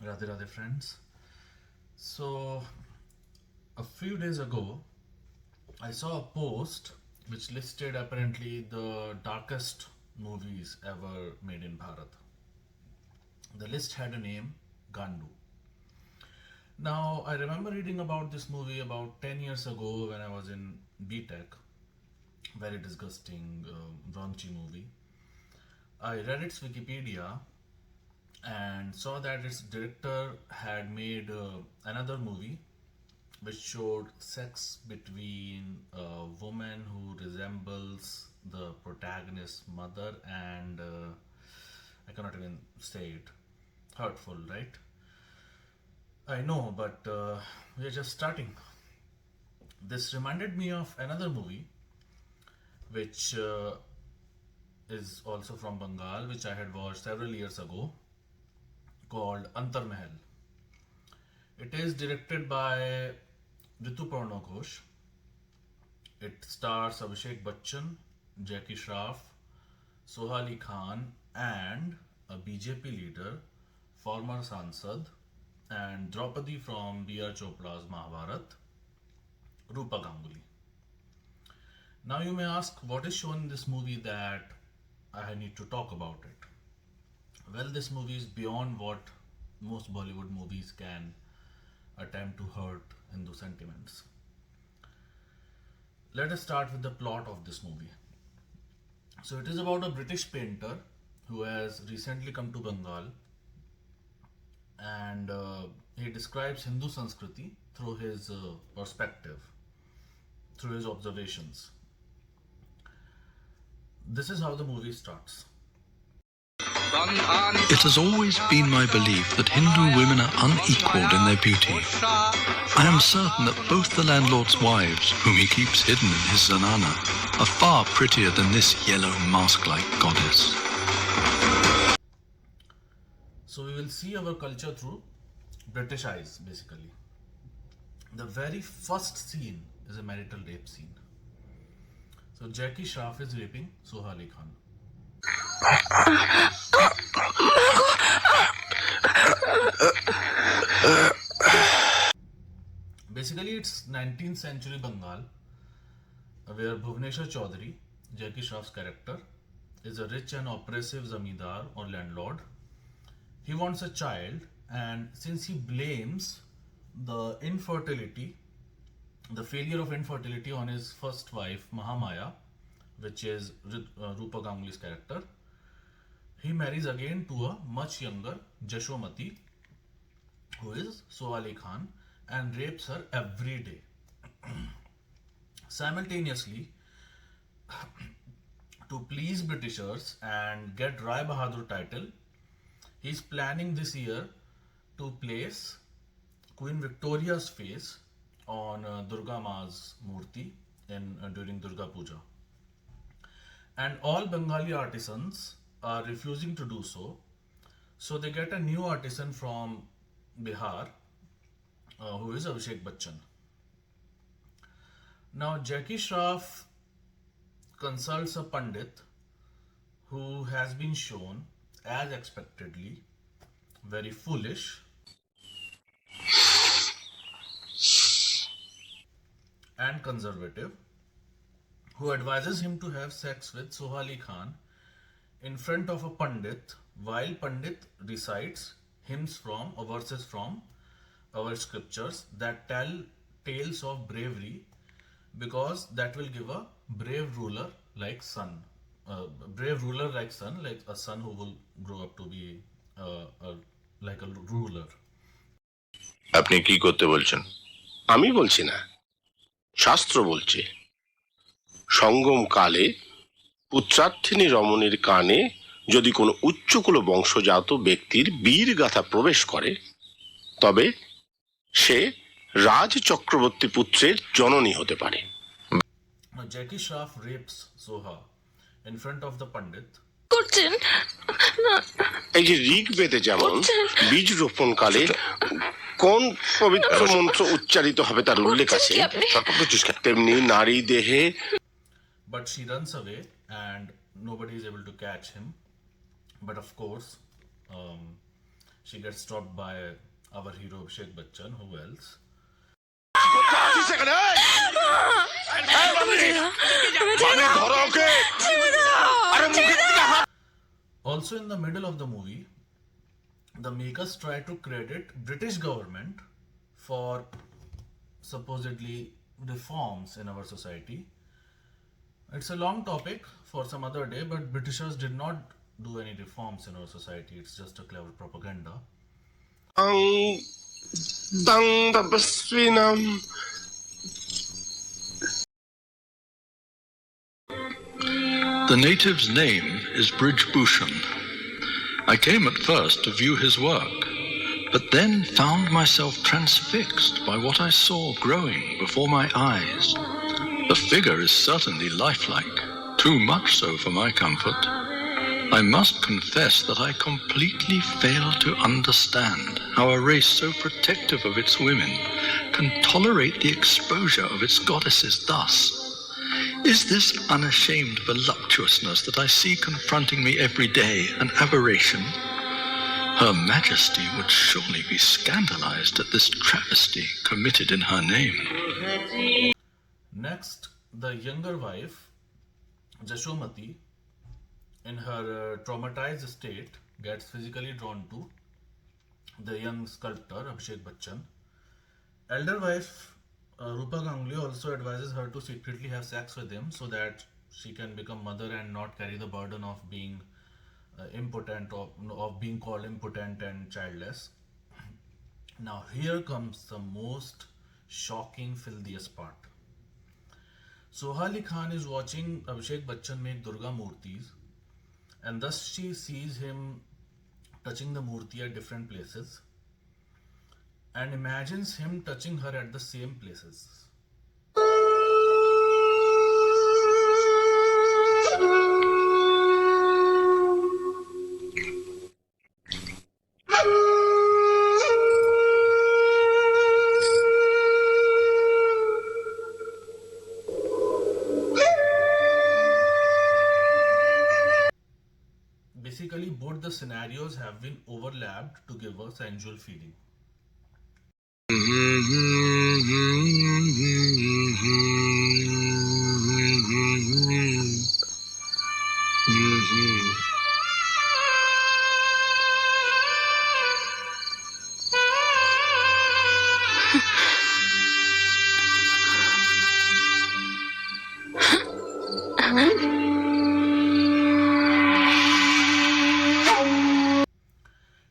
Radhe Radhe friends. So, a few days ago, I saw a post which listed apparently the darkest movies ever made in Bharat. The list had a name Gandu. Now, I remember reading about this movie about 10 years ago when I was in BTech. Very disgusting, raunchy movie. I read its Wikipedia and saw that its director had made another movie which showed sex between a woman who resembles the protagonist's mother and I cannot even say it. Hurtful, right? I know, but we are just starting. This reminded me of another movie which is also from Bengal, which I had watched several years ago, called Antarmahal. It is directed by Rituparna Ghosh. It stars Abhishek Bachchan, Jackie Shroff, Soha Ali Khan, and a BJP leader, former Sansad, and Draupadi from B.R. Chopra's Mahabharat, Roopa Ganguly. Now you may ask, what is shown in this movie that I need to talk about it? Well, this movie is beyond what most Bollywood movies can attempt to hurt Hindu sentiments. Let us start with the plot of this movie. So, it is about a British painter who has recently come to Bengal and he describes Hindu Sanskriti through his perspective, through his observations. This is how the movie starts. It has always been my belief that Hindu women are unequalled in their beauty. I am certain that both the landlord's wives, whom he keeps hidden in his zanana, are far prettier than this yellow mask-like goddess. So we will see our culture through British eyes, basically. The very first scene is a marital rape scene. So Jackie Shroff is raping Soha Ali Khan. Basically, it's 19th century Bengal, where Bhuvneshwar Chaudhary, Jackie Shroff's character, is a rich and oppressive zamindar or landlord. He wants a child, and since he blames the infertility, the failure of infertility on his first wife, Mahamaya, which is Roopa Ganguly's character, he marries again to a much younger Jashomati, who is Soha Ali Khan, and rapes her every day. Simultaneously, to please Britishers and get Rai Bahadur title, he is planning this year to place Queen Victoria's face on Durga Ma's murti during Durga Puja. And all Bengali artisans are refusing to do so. So they get a new artisan from Bihar, who is Abhishek Bachchan. Now Jackie Shroff consults a Pandit who has been shown, as expectedly, very foolish and conservative, who advises him to have sex with Soha Ali Khan in front of a Pandit while Pandit recites hymns from or verses from our scriptures that tell tales of bravery, because that will give a brave ruler like son. Brave ruler like son, like a son who will grow up to be like a ruler. আপনি কি করতে বলছেন? আমি বলছি না, শাস্ত্র বলছে সঙ্গম কালে পুত্রার্থিনী রমণীর কানে যদি কোনো উচ্চকুল বংশজাত ব্যক্তির বীর গাথা প্রবেশ করে, তবে সে রাজ চক্রবর্তী পুত্রের জননী হতে পারে। Now, Jackie Shroff rapes Soha in front of the Pandit. করছেন এই যে ঋগ্বেদে যেমন বীজ রোপণ কালে কোন পবিত্র মন্ত্র উচ্চারিত হবে তার উল্লেখ আছে, তেমনি নারী দেহে। But she runs away and nobody is able to catch him. But of course, She gets stopped by our hero Abhishek Bachchan. Who else? Also, in the middle of the movie, the makers try to credit British government for supposedly reforms in our society. It's a long topic for some other day, but Britishers did not do any reforms in our society. It's just a clever propaganda. Dang tapasvinam. The native's name is Brijbhushan. I came at first to view his work, but then found myself transfixed by what I saw growing before my eyes. The figure is certainly lifelike, too much so for my comfort. I must confess that I completely fail to understand how a race so protective of its women can tolerate the exposure of its goddesses thus. Is this unashamed voluptuousness that I see confronting me every day an aberration? Her Majesty would surely be scandalized at this travesty committed in her name. Next, the younger wife, Jashomati, in her traumatized state, gets physically drawn to the young sculptor Abhishek Bachchan. Elder wife Roopa Ganguly also advises her to secretly have sex with him so that she can become mother and not carry the burden of being impotent, of being called impotent and childless. Now here comes the most shocking, filthiest part. Soha Ali Khan is watching Abhishek Bachchan make Durga Murtis, and thus she sees him touching the Murti at different places and imagines him touching her at the same places. Basically, both the scenarios have been overlapped to give a sensual feeling.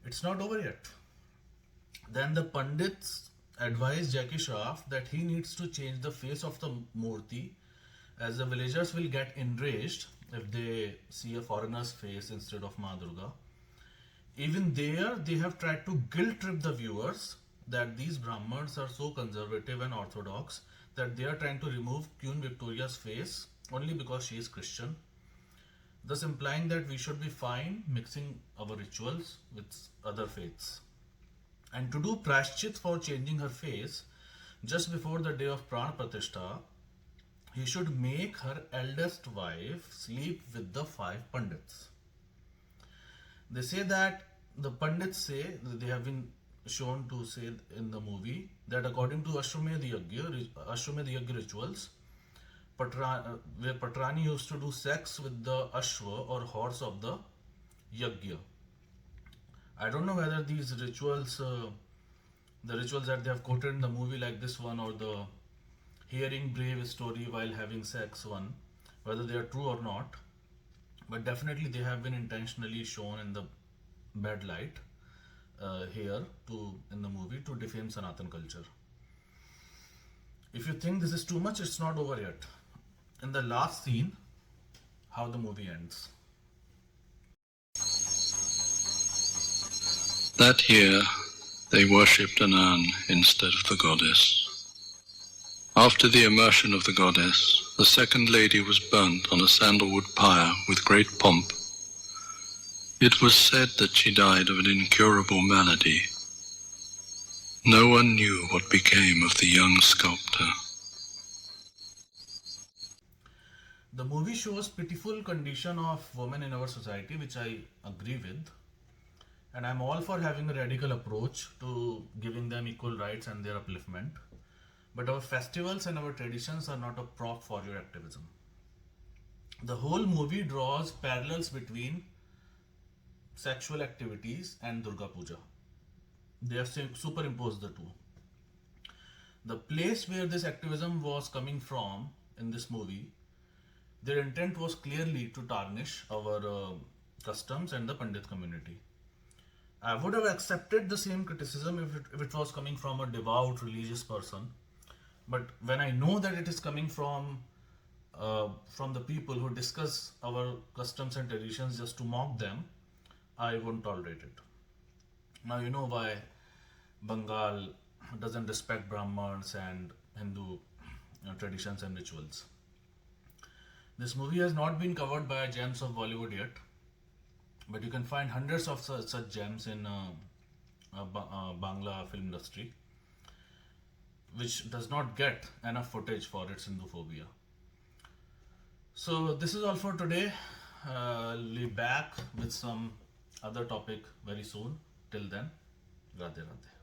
It's not over yet. Then the Pandits advise Jackie Shroff that he needs to change the face of the Murti, as the villagers will get enraged if they see a foreigner's face instead of Ma Durga. Even there, they have tried to guilt trip the viewers that these Brahmins are so conservative and orthodox that they are trying to remove Queen Victoria's face only because she is Christian, thus implying that we should be fine mixing our rituals with other faiths. And to do prashchit for changing her face, just before the day of Pran Pratishtha, he should make her eldest wife sleep with the 5 Pandits. They say that the Pandits say, they have been shown to say in the movie, that according to Ashwamedh Yagya rituals, where Patrani used to do sex with the Ashwa or horse of the Yagya. I don't know whether these rituals, the rituals that they have quoted in the movie like this one or the hearing brave story while having sex one, whether they are true or not, but definitely they have been intentionally shown in the bad light here in the movie to defame Sanatan culture. If you think this is too much, it's not over yet. In the last scene, how the movie ends. That year, they worshipped an urn instead of the goddess. After the immersion of the goddess, the second lady was burnt on a sandalwood pyre with great pomp. It was said that she died of an incurable malady. No one knew what became of the young sculptor. The movie shows pitiful condition of women in our society, which I agree with. And I'm all for having a radical approach to giving them equal rights and their upliftment. But our festivals and our traditions are not a prop for your activism. The whole movie draws parallels between sexual activities and Durga Puja. They have superimposed the two. The place where this activism was coming from in this movie, their intent was clearly to tarnish our customs and the Pandit community. I would have accepted the same criticism if it was coming from a devout religious person, but when I know that it is coming from the people who discuss our customs and traditions just to mock them, I won't tolerate it. Now you know why Bengal doesn't respect Brahmins and Hindu traditions and rituals. This movie has not been covered by gems of Bollywood yet, but you can find hundreds of such gems in Bangla film industry, which does not get enough footage for its Hinduphobia. So this is all for today. I'll be back with some other topic very soon. Till then, Radhe Radhe.